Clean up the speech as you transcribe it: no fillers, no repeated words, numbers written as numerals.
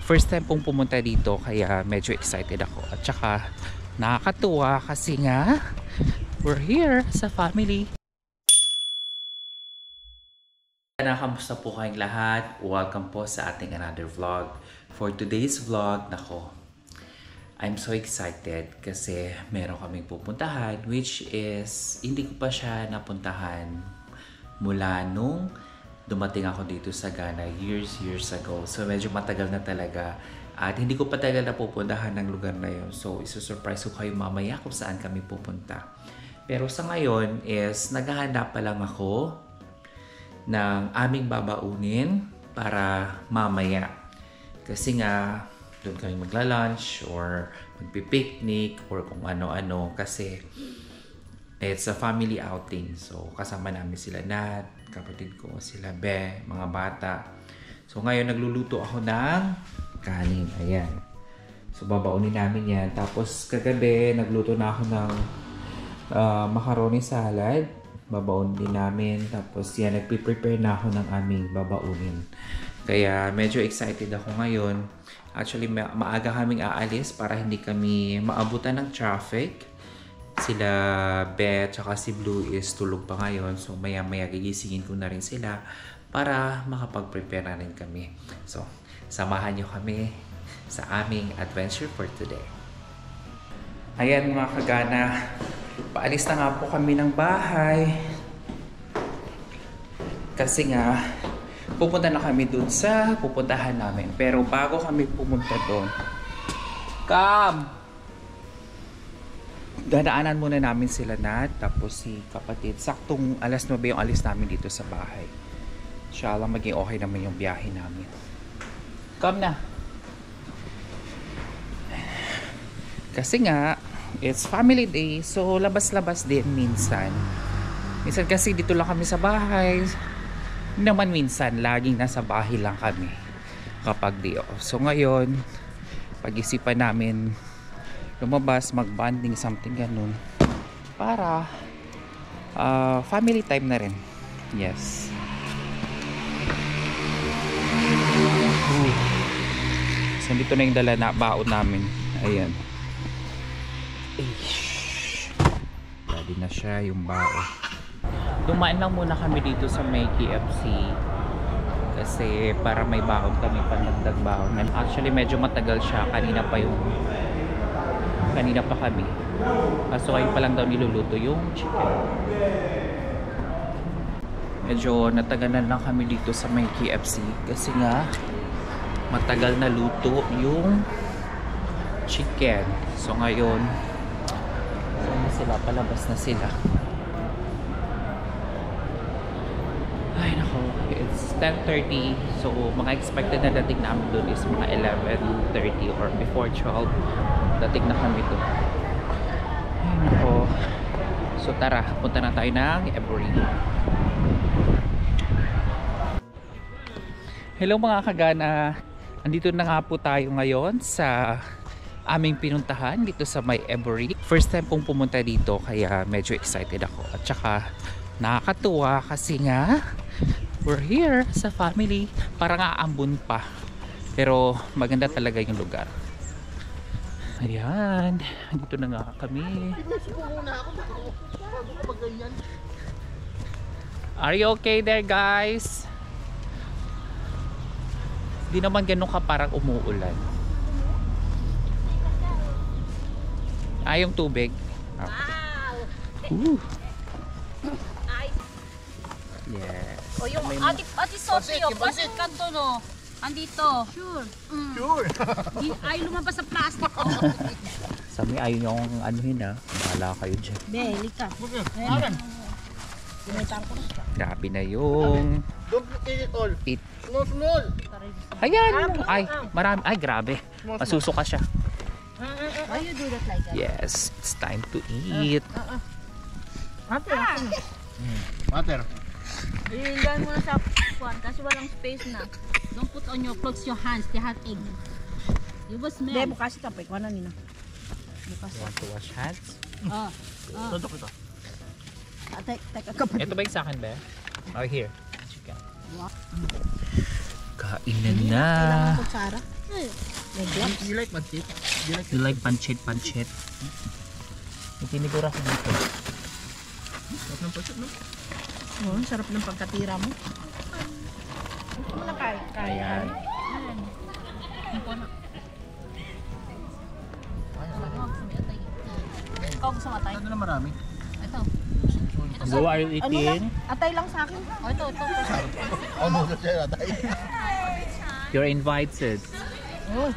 First time pong pumunta dito kaya medyo excited ako. At saka nakakatuwa kasi nga we're here sa family. Kamusta po kayong lahat? Welcome po sa ating another vlog. For today's vlog, nako, I'm so excited kasi meron kaming pupuntahan which is hindi ko pa siya napuntahan mula nung dumating ako dito sa Ghana years ago. So medyo matagal na talaga at hindi ko pa talaga napupuntahan ng lugar na yun. So isusurprise ko kayo mamaya kung saan kami pupunta. Pero sa ngayon is naghahanda pa lang ako ng aming babaunin para mamaya. Kasi nga doon kami magla-lunch or magpi-picnic or kung ano-ano kasi it's a family outing. So, kasama namin sila Nat, kapatid ko, sila Be, mga bata. So, ngayon nagluluto ako ng kanin. Ayan. So, babaunin namin yan. Tapos, kagabi, nagluto na ako ng macaroni salad. Babaon din namin. Tapos, yan, nagpiprepare na ako ng aming babaunin. Kaya, medyo excited ako ngayon. Actually, maaga kaming aalis para hindi kami maabutan ng traffic. Sila Beth tsaka si Blue is tulog pa ngayon. So maya-maya gigisingin ko na rin sila para makapag-prepare na rin kami. So samahan nyo kami sa aming adventure for today. Ayan mga kagana, paalis na nga po kami ng bahay. Kasi nga pupunta na kami dun sa pupuntahan namin. Pero bago kami pumunta doon, dadaanan muna namin sila Nat, tapos si kapatid. Saktong alas 9 yung alis namin dito sa bahay. Inshallah maging okay naman yung biyahe namin. Come na. Kasi nga, it's family day, so labas-labas din minsan. Minsan kasi dito lang kami sa bahay. Naman minsan, laging nasa bahay lang kami kapag day off. So ngayon, pag-isipan namin lumabas, mag-bonding, something ganun. Para family time na rin. Yes. So, dito na yung dala na baon namin. Ayan. Ready na siya yung baon. Dumaan lang muna kami dito sa may KFC. Kasi para may baon kami, panagdag baon. Actually, medyo matagal siya. Kanina pa kami. So ngayon pa lang daw niluluto yung chicken. Medyo natagalan lang kami dito sa may KFC kasi nga matagal na luto yung chicken. So ngayon palabas na sila. Ay nako, it's 10:30. So mga expected na dating namin doon is mga 11:30 or before 12. Dating na kami doon. Ay nako. So tara, punta na tayo ng Every. Hello mga kagana. Andito na nga po tayo ngayon sa aming pinuntahan dito sa may Every. First time pong pumunta dito kaya medyo excited ako. At saka nakakatuwa kasi nga we're here sa family. Parang aambon pa. Pero maganda talaga yung lugar. Ayan, dito na nga kami. Are you okay there guys? Di naman ganun ka parang umuulan. Yung tubig. Okay. Yes. O yung ati Sophie, o plastic kanto no. Andito. Sure. Sure. Ay lumabas sa plastic. Sami ayaw yung anuhin ha. Bahala kayo dyan. Beli ka. Grabe na yung Don't eat it all. pit. Small. Ayan. Ay, marami. Ay, grabe. Masusuka siya. Why you do that like that? Yes, it's time to eat. Water. Ilagay mo na sa kwan kasi walang space na. Don't put on your clothes, your hands. They have egg. You will smell. Hindi, bukas ito. Pwede na nina. Bukas. Want to wash hands? Tutok ito. Teka, kapatid. Ito ba yung sa akin, be? Oh, here. Chicken. Kainan na. Kailangan kutsara. May gloves. You like pancit? You like pancit? Itinigura sa dito. Sarap ng pancit, no? Oh, ang sarap ng pagkatira mo. Gusto mo na kaya? Ayan. Ikaw gusto matay? Ano na marami? Ito. So, are you Ano lang? Atay lang sa akin. Oh, ito. Ano na siya natay? You're invited. Oh,